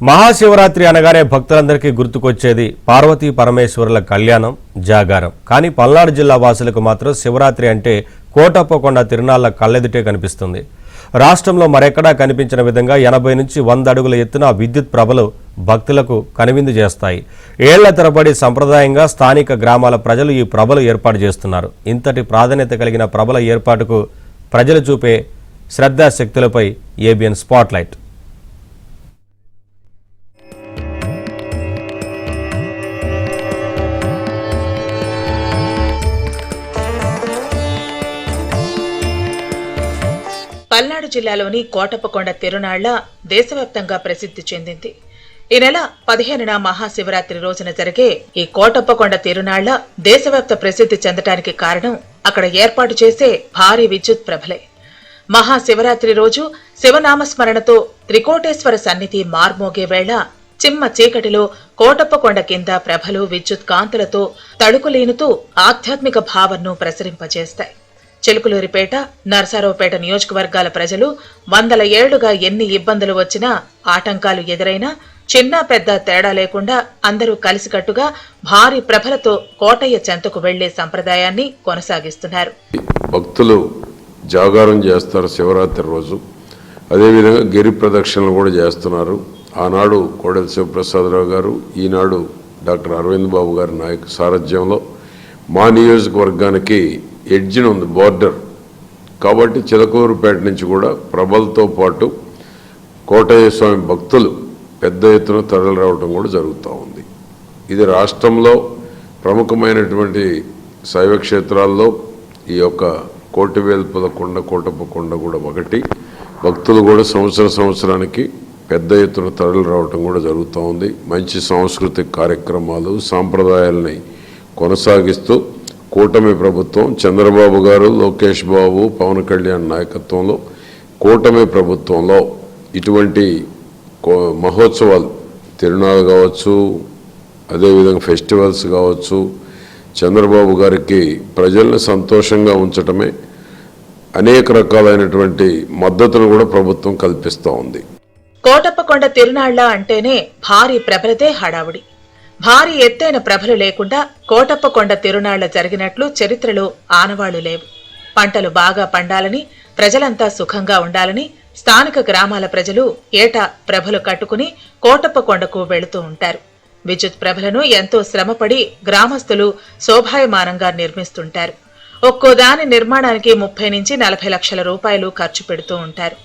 మహాశివరాత్రి అనగానే భక్తులందరికీ గుర్తుకొచ్చేది పార్వతీ పరమేశ్వరుల కళ్యాణం, జాగారం. కానీ పల్నాడు జిల్లా వాసులకు మాత్రం శివరాత్రి అంటే కోటప్పకొండ తిరునాళ్ల కళ్ళెదుటే కనిపిస్తుంది. రాష్ట్రంలో మరెక్కడా కనిపించిన విధంగా 80 నుంచి 100 అడుగుల ఎత్తున విద్యుత్ ప్రభలు భక్తులకు కనువిందు చేస్తాయి. ఏళ్ల తరబడి సంప్రదాయంగా స్థానిక గ్రామాల ప్రజలు ఈ ప్రభలు ఏర్పాటు చేస్తున్నారు. ఇంతటి ప్రాధాన్యత కలిగిన ప్రభల ఏర్పాటుకు ప్రజలు చూపే శ్రద్ధాశక్తులపై ఏబిఎన్ స్పాట్లైట్. పల్నాడు జిల్లాలోని కోటప్పకొండ తిరునాళ్ల దేశవ్యాప్తంగా ప్రసిద్ధి చెందింది. ఈ నెల 15న మహాశివరాత్రి రోజున జరిగే ఈ కోటప్పకొండ తిరునాళ్ల దేశవ్యాప్త ప్రసిద్ధి చెందటానికి కారణం అక్కడ ఏర్పాటు చేసే భారీ విద్యుత్ ప్రభలే. మహాశివరాత్రి రోజు శివనామస్మరణతో త్రికోటేశ్వర సన్నిధి మార్మోగే వేళ చిమ్మ చీకటిలో కోటప్పకొండ కింద ప్రభలు విద్యుత్ కాంతులతో తడుకులీనుతూ ఆధ్యాత్మిక భావనను ప్రసరింపజేస్తాయి. చిలుకలూరిపేట, నరసరావుపేట నియోజకవర్గాల ప్రజలు 100 ఏళ్లుగా ఎన్ని ఇబ్బందులు వచ్చినా, ఆటంకాలు ఎదురైనా చిన్న పెద్ద తేడా లేకుండా అందరూ కలిసికట్టుగా భారీ ప్రభలతో కోటయ్య చెంతకు వెళ్లే సంప్రదాయాన్ని కొనసాగిస్తున్నారు. భక్తులు జాగారం చేస్తారు శివరాత్రి రోజు. అదేవిధంగా గిరి ప్రదక్షిణలు కూడా చేస్తున్నారు. ఆనాడు కోడెల శివప్రసాదరావు గారు, ఈనాడు డాక్టర్ అరవింద్ బాబు గారి సారథ్యంలో మా నియోజకవర్గానికి ఎడ్జిన్ ఉంది, బోర్డర్ కాబట్టి చిలకూరుపేట నుంచి కూడా ప్రభలతో పాటు కోటయ్య స్వామి భక్తులు పెద్ద ఎత్తున తరలి రావడం కూడా జరుగుతూ ఉంది. ఇది రాష్ట్రంలో ప్రముఖమైనటువంటి శైవ క్షేత్రాల్లో ఈ యొక్క కోటివేల్పుల కొండ, కోటప్పకొండ కూడా ఒకటి. భక్తులు కూడా సంవత్సరానికి పెద్ద ఎత్తున తరలి రావడం కూడా జరుగుతూ ఉంది. మంచి సాంస్కృతిక కార్యక్రమాలు, సాంప్రదాయాలని కొనసాగిస్తూ కూటమి ప్రభుత్వం, చంద్రబాబు గారు, లోకేష్ బాబు, పవన్ కళ్యాణ్ నాయకత్వంలో కూటమి ప్రభుత్వంలో ఇటువంటి మహోత్సవాలు, తిరునాళ్ళు కావచ్చు, అదేవిధంగా ఫెస్టివల్స్ కావచ్చు, చంద్రబాబు గారికి ప్రజల్ని సంతోషంగా ఉంచటమే అనేక రకాలైనటువంటి మద్దతును కూడా ప్రభుత్వం కల్పిస్తూ ఉంది. కోటప్పకొండ తిరునాళ్ల అంటేనే భారీ ప్రభలదే హడావుడి. భారీ ఎత్తైన ప్రభలు లేకుండా కోటప్పకొండ తిరునాళ్ల జరిగినట్లు చరిత్రలో ఆనవాళ్లు లేవు. పంటలు బాగా పండాలని, ప్రజలంతా సుఖంగా ఉండాలని స్థానిక గ్రామాల ప్రజలు ఏటా ప్రభలు కట్టుకుని కోటప్పకొండకు వెళుతూ ఉంటారు. విద్యుత్ ప్రభలను ఎంతో శ్రమపడి గ్రామస్తులు శోభాయమానంగా నిర్మిస్తుంటారు. ఒక్కో దాని నిర్మాణానికి 30 నుంచి 40 లక్షల రూపాయలు ఖర్చు పెడుతూ ఉంటారు.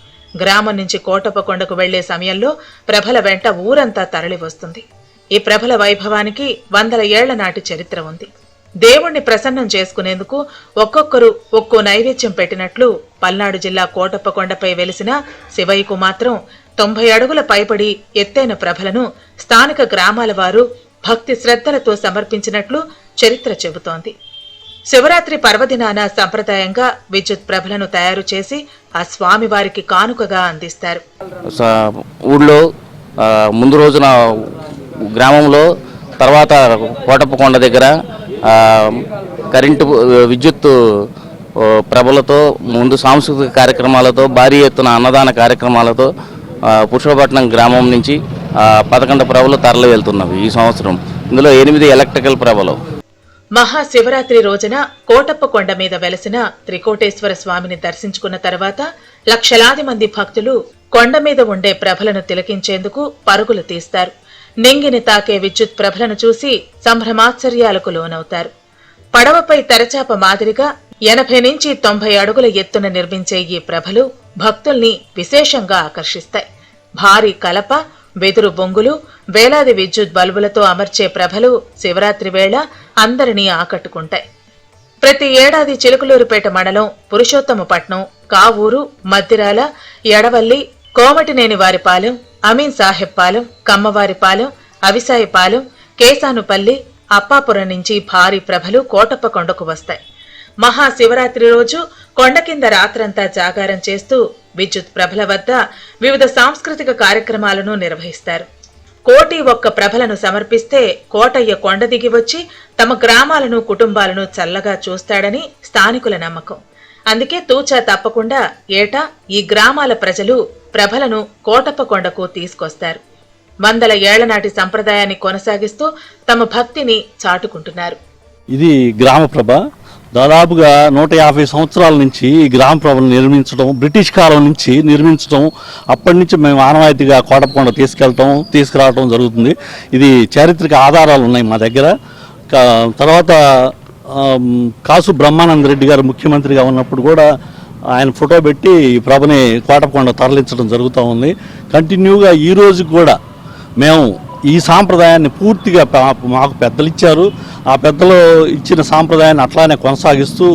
గ్రామం నుంచి కోటప్పకొండకు వెళ్లే సమయంలో ప్రభల వెంట ఊరంతా తరలి వస్తుంది. ఈ ప్రభల వైభవానికి 100 ఏళ్ల నాటి చరిత్ర ఉంది. దేవుణ్ణి ప్రసన్నం చేసుకునేందుకు ఒక్కొక్కరు ఒక్కో నైవేద్యం పెట్టినట్లు పల్నాడు జిల్లా కోటప్పకొండపై వెలిసిన శివయ్యకు మాత్రం 90 అడుగుల పైబడి ఎత్తైన ప్రభలను స్థానిక గ్రామాల వారు భక్తి శ్రద్ధలతో సమర్పించినట్లు చరిత్ర చెబుతోంది. శివరాత్రి పర్వదినాన సంప్రదాయంగా విద్యుత్ ప్రభలను తయారు చేసి ఆ స్వామివారికి కానుకగా అందిస్తారు. ఊళ్ళో ముందు రోజున గ్రామంలో, తర్వాత కోటప్పకొండ దగ్గర కరెంటు విద్యుత్ ప్రభలతో, ముందు సాంస్కృతిక కార్యక్రమాలతో, భారీ ఎత్తున అన్నదాన కార్యక్రమాలతో పురుషోపట్నం గ్రామం నుంచి 11 ప్రభలు తరలి వెళ్తున్నవి. ఈ సంవత్సరం ఇందులో 8 ఎలక్ట్రికల్ ప్రభలు. మహాశివరాత్రి రోజున కోటప్పకొండ మీద వెలసిన త్రికోటేశ్వర స్వామిని దర్శించుకున్న తర్వాత లక్షలాది మంది భక్తులు కొండ మీద ఉండే ప్రభలను తిలకించేందుకు పరుగులు తీస్తారు. నింగిని తాకే విద్యుత్ ప్రభలను చూసి సంభ్రమాశ్చర్యాలకు లోనవుతారు. పడవపై తెరచాప మాదిరిగా 80 నుంచి 90 అడుగుల ఎత్తున నిర్మించే ఈ ప్రభలు భక్తుల్ని విశేషంగా ఆకర్షిస్తాయి. భారీ కలప, వెదురు బొంగులు, వేలాది విద్యుత్ బల్బులతో అమర్చే ప్రభలు శివరాత్రి వేళ అందరినీ ఆకట్టుకుంటాయి. ప్రతి ఏడాది చిలుకలూరుపేట మండలం, పురుషోత్తమపట్నం, కావూరు, మద్దిరాల, ఎడవల్లి, కోమటినేని వారిపాలెం, అమీన్ సాహెబ్ పాలెం, కమ్మవారిపాలెం, అవిసాయిపాలెం, కేసానుపల్లి, అప్పాపురం నుంచి భారీ ప్రభలు కోటప్పకొండకు వస్తాయి. మహాశివరాత్రి రోజు కొండ కింద రాత్రంతా జాగారం చేస్తూ విద్యుత్ ప్రభల వద్ద వివిధ సాంస్కృతిక కార్యక్రమాలను నిర్వహిస్తారు. 1,01 ప్రభలను సమర్పిస్తే కోటయ్య కొండ దిగి వచ్చి తమ గ్రామాలను, కుటుంబాలను చల్లగా చూస్తాడని స్థానికుల నమ్మకం. అందుకే తూచా తప్పకుండా ఏటా ఈ గ్రామాల ప్రజలు ప్రభలను కోటప్పకొండకు తీసుకొస్తారు. వందల ఏళ్ల నాటి సంప్రదాయాన్ని కొనసాగిస్తూ తమ భక్తిని చాటుకుంటున్నారు. ఇది గ్రామప్రభ. దాదాపుగా 150 సంవత్సరాల నుంచి ఈ గ్రామప్రభను నిర్మించడం, బ్రిటిష్ కాలం నుంచి నిర్మించడం, అప్పటి నుంచి మేము ఆనవాయితీగా కోటప్పకొండ తీసుకురావడం జరుగుతుంది. ఇది చారిత్రక ఆధారాలు ఉన్నాయి మా దగ్గర. తర్వాత కాసు బ్రహ్మానంద రెడ్డి గారు ముఖ్యమంత్రిగా ఉన్నప్పుడు కూడా ఆయన ఫోటో పెట్టి ఈ ప్రభని కోటప్పకొండ తరలించడం జరుగుతూ ఉంది. కంటిన్యూగా ఈ రోజు కూడా మేము ఈ సాంప్రదాయాన్ని పూర్తిగా మాకు పెద్దలు ఇచ్చారు. ఆ పెద్దలు ఇచ్చిన సాంప్రదాయాన్ని అట్లానే కొనసాగిస్తూ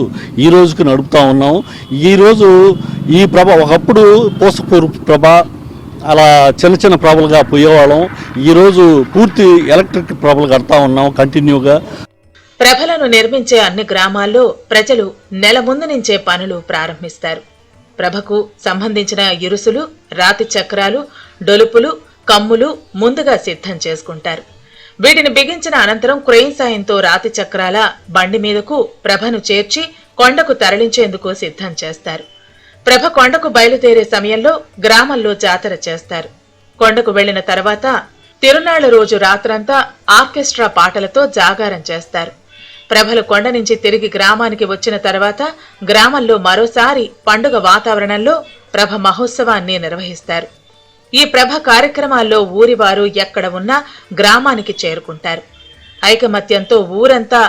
ఈ రోజుకి నడుపుతూ ఉన్నాము. ఈరోజు ఈ ప్రభ ఒకప్పుడు పూసపూరు ప్రభ అలా చిన్న చిన్న ప్రభలుగా పోయేవాళ్ళం. ఈరోజు పూర్తి ఎలక్ట్రిక్ ప్రభలు కడతా ఉన్నాం కంటిన్యూగా. ప్రభలను నిర్మించే అన్ని గ్రామాల్లో ప్రజలు నెల ముందు నుంచే పనులు ప్రారంభిస్తారు. ప్రభకు సంబంధించిన ఇరుసులు, రాతి చక్రాలు, డొలుపులు, కమ్ములు ముందుగా సిద్ధం చేసుకుంటారు. వీటిని బిగించిన అనంతరం క్రెయిన్ సాయంతో రాతి చక్రాల బండి మీదకు ప్రభను చేర్చి కొండకు తరలించేందుకు సిద్ధం చేస్తారు. ప్రభ కొండకు బయలుదేరే సమయంలో గ్రామంలో జాతర చేస్తారు. కొండకు వెళ్లిన తర్వాత తిరునాళ్ల రోజు రాత్రంతా ఆర్కెస్ట్రా పాటలతో జాగారం చేస్తారు. ప్రభలు కొండ నుంచి తిరిగి గ్రామానికి వచ్చిన తర్వాత గ్రామంలో మరోసారి పండుగ వాతావరణంలో ప్రభ మహోత్సవాన్ని నిర్వహిస్తారు. ఈ ప్రభ కార్యక్రమాల్లో ఊరివారు ఎక్కడ ఉన్నా గ్రామానికి చేరుకుంటారు. ఐకమత్యంతో ఊరంతా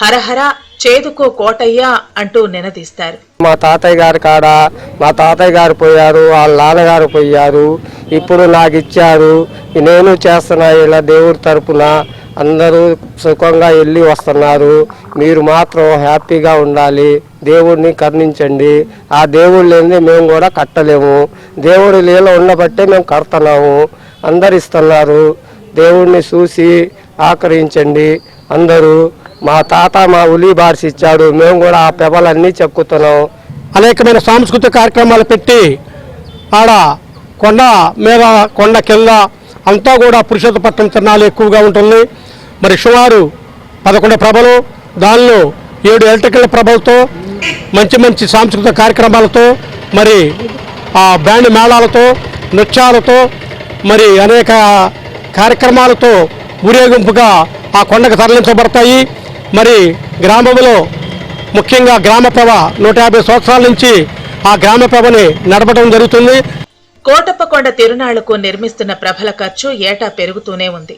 హరహర చేదుకో కోటయ్య అంటూ నినదీస్తారు. మా తాతయ్య గారి కాడ మా తాతయ్య గారు పోయారు, వాళ్ళ నాన్నగారు పోయారు, ఇప్పుడు నాకు ఇచ్చారు, నేను చేస్తున్నా. ఇలా దేవుడి తరపున అందరూ సుఖంగా వెళ్ళి వస్తున్నారు. మీరు మాత్రం హ్యాపీగా ఉండాలి, దేవుడిని కరుణించండి. ఆ దేవుడు లేనిదే మేము కూడా కట్టలేము. దేవుడి లీల ఉండబట్టే మేము కడుతున్నాము. అందరు ఇస్తున్నారు. దేవుడిని చూసి ఆకరించండి అందరూ. మా తాత మా ఉలి బార్సి ఇచ్చాడు, మేము కూడా ఆ పెబలన్నీ చెక్కుతున్నాం. అనేకమైన సాంస్కృతిక కార్యక్రమాలు పెట్టి ఆడ కొండ మీద కొండ కింద అంతా కూడా పురుషోత్తపట్నం తిరణాలు ఎక్కువగా ఉంటుంది. మరి సుమారు 11 ప్రభలు, దానిలో 7 ఎలక్ట్రికల్ ప్రభలతో మంచి మంచి సాంస్కృతిక కార్యక్రమాలతో మరి ఆ బ్యాండ్ మేళాలతో నృత్యాలతో మరి అనేక కార్యక్రమాలతో ఊరేగింపుగా ఆ కొండకు తరలించబడతాయి. మరి గ్రామంలో ముఖ్యంగా గ్రామప్రభ 150 సంవత్సరాల నుంచి ఆ గ్రామప్రభని నడపడం జరుగుతుంది. కోటప్పకొండ తిరునాళ్లకు నిర్మిస్తున్న ప్రభల ఖర్చు ఏటా పెరుగుతూనే ఉంది.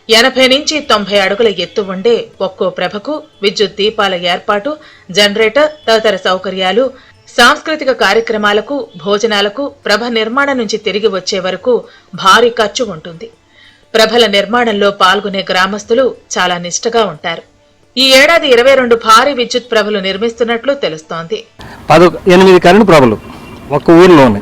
80 నుంచి 90 అడుగుల ఎత్తు ఉండే ఒక్కో ప్రభకు విద్యుత్ దీపాల ఏర్పాటు, జనరేటర్ తదితర సౌకర్యాలు, సాంస్కృతిక కార్యక్రమాలకు, భోజనాలకు, ప్రభ నిర్మాణం నుంచి తిరిగి వచ్చే వరకు భారీ ఖర్చు ఉంటుంది. ప్రభల నిర్మాణంలో పాల్గొనే గ్రామస్తులు చాలా నిష్ఠగా ఉంటారు. ఈ ఏడాది 22 భారీ విద్యుత్ ప్రభలు నిర్మిస్తున్నట్లు తెలుస్తోంది. 8 కరెంటు ప్రభలు ఒక్క ఊరిలోనే,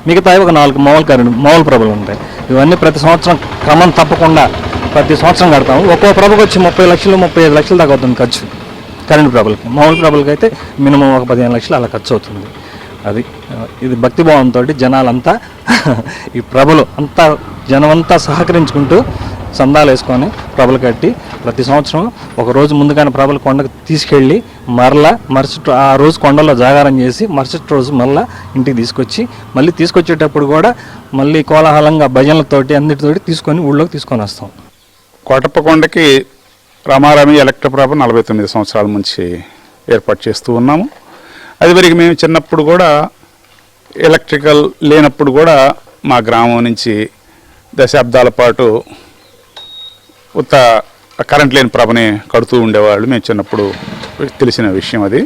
మిగతా ఒక 4 మామూలు ప్రభలు ఉంటాయి. ఇవన్నీ ప్రతి సంవత్సరం క్రమం తప్పకుండా ప్రతి సంవత్సరం కడతాము. ఒక్కో ప్రభకు వచ్చి 30 లక్షలు 35 లక్షలు దాకా అవుతుంది ఖర్చు కరెంటు ప్రభలకి. మామూలు ప్రభలకి అయితే మినిమం ఒక 15 లక్షలు అలా ఖర్చు అవుతుంది. అది ఇది భక్తిభావంతో జనాలంతా ఈ ప్రభలు అంతా జనమంతా సహకరించుకుంటూ సందాలు వేసుకొని ప్రభలు కట్టి ప్రతి సంవత్సరం ఒక రోజు ముందుగానే ప్రభలు కొండకు తీసుకెళ్ళి మరలా మరుసటి ఆ రోజు కొండలో జాగారం చేసి మరుసటి రోజు మళ్ళీ ఇంటికి తీసుకొచ్చి మళ్ళీ తీసుకొచ్చేటప్పుడు కూడా మళ్ళీ కోలాహలంగా భజనలతోటి అన్నిటితోటి తీసుకొని ఊళ్ళోకి తీసుకొని వస్తాం. కోటప్పకొండకి రామారామి ఎలక్ట్రిక్ ప్రభ 49 సంవత్సరాల నుంచి ఏర్పాటు చేస్తూ ఉన్నాము. అది వరకు మేము చిన్నప్పుడు కూడా ఎలక్ట్రికల్ లేనప్పుడు కూడా మా గ్రామం నుంచి దశాబ్దాల పాటు ఉత్త కరెంట్ లేని ప్రభని కడుతూ ఉండేవాళ్ళు. మేము చిన్నప్పుడు తెలిసిన విషయం అది.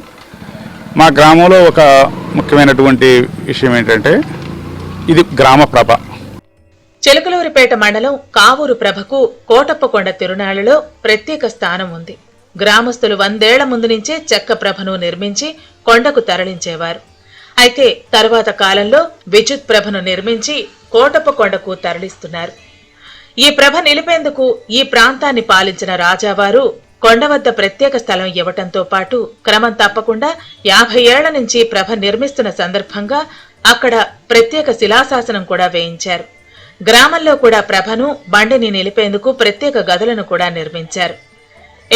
మా గ్రామంలో ఒక ముఖ్యమైనటువంటి విషయం ఏంటంటే ఇది గ్రామ ప్రభ. చిలకలూరిపేట మండలం కావూరు ప్రభకు కోటప్పకొండ తిరునాళ్లలో ప్రత్యేక స్థానం ఉంది. గ్రామస్తులు 100 ఏళ్ల ముందు నుంచే చెక్క ప్రభను నిర్మించి కొండకు తరలించేవారు. అయితే తరువాత కాలంలో విద్యుత్ ప్రభను నిర్మించి కోటప్పకొండకు తరలిస్తున్నారు. ఈ ప్రభ నిలిపేందుకు ఈ ప్రాంతాన్ని పాలించిన రాజావారు కొండ వద్ద ప్రత్యేక స్థలం ఇవ్వటంతో పాటు క్రమం తప్పకుండా 50 ఏళ్ల నుంచి ప్రభ నిర్మిస్తున్న సందర్భంగా అక్కడ ప్రత్యేక శిలాశాసనం కూడా వేయించారు. గ్రామంలో కూడా ప్రభను బండిని నిలిపేందుకు ప్రత్యేక గదులను కూడా నిర్మించారు.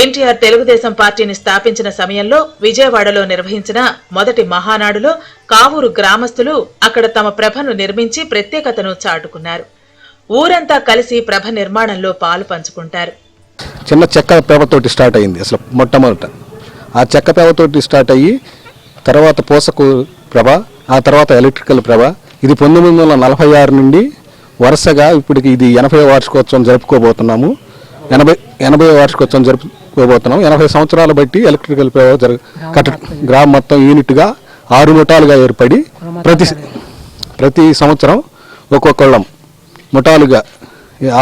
ఎన్టీఆర్ తెలుగుదేశం పార్టీని స్థాపించిన సమయంలో విజయవాడలో నిర్వహించిన మొదటి మహానాడులో కావూరు గ్రామస్తులు అక్కడ తమ ప్రభను నిర్మించి ప్రత్యేకతను చాటుకున్నారు. ఊరంతా కలిసి ప్రభ నిర్మాణంలో పాలు పంచుకుంటారు. చిన్న చెక్క పేపతోటి స్టార్ట్ అయింది అసలు మొట్టమొదట. ఆ చెక్క పేపతోటి స్టార్ట్ అయ్యి తర్వాత పూసకు ప్రభ, ఆ తర్వాత ఎలక్ట్రికల్ ప్రభ. ఇది 1946 నుండి వరుసగా ఇప్పటికి ఇది 80వ వార్షికోత్సవం జరుపుకోబోతున్నాము. 80వ వార్షికోత్సవం జరుపుకోబోతున్నాము. 80 సంవత్సరాలు బట్టి ఎలక్ట్రికల్ ప్రభ గ్రామం మొత్తం యూనిట్గా 6 ముఠాలుగా ఏర్పడి ప్రతి సంవత్సరం ఒక్కొక్కళ్ళం ముఠాలుగా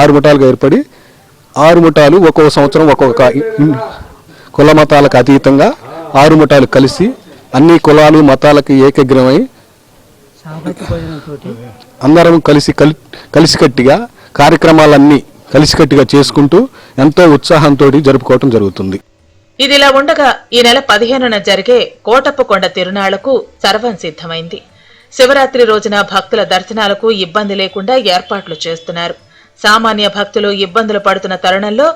6 ముఠాలుగా ఏర్పడి 6 ముఠాలు ఒక్కొక్క సంవత్సరం ఒక్కొక్క కుల మతాలకు అతీతంగా 6 ముఠాలు కలిసి అన్ని కులాలు మతాలకు ఏకగ్రమై అందరం కలిసికట్టిగా కార్యక్రమాలన్నీ కలిసికట్టిగా చేసుకుంటూ ఎంతో ఉత్సాహంతో జరుపుకోవటం జరుగుతుంది. ఇదిలా ఉండగా ఈ నెల 15న జరిగే కోటప్పకొండ తిరునాళ్లకు సర్వం సిద్ధమైంది. శివరాత్రి రోజున భక్తుల దర్శనాలకు ఇబ్బంది లేకుండా ఏర్పాట్లు చేస్తున్నారు. సామాన్య భక్తులు ఇబ్బందులు పడుతున్న తరుణంలో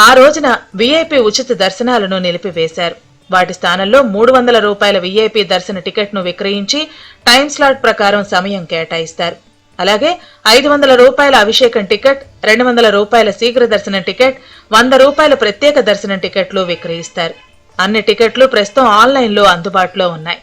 ఆ రోజున వీఐపీ ఉచిత దర్శనాలను నిలిపివేశారు. వాటి స్థానంలో 300 రూపాయల వీఐపీ దర్శన టికెట్ను విక్రయించి టైం స్లాట్ ప్రకారం సమయం కేటాయిస్తారు. అలాగే 500 రూపాయల అభిషేకం టికెట్, 200 రూపాయల శీఘ్ర దర్శనం టికెట్, 100 రూపాయల ప్రత్యేక దర్శనం టికెట్లు విక్రయిస్తారు. అన్ని టికెట్లు ప్రస్తుతం ఆన్లైన్లో అందుబాటులో ఉన్నాయి.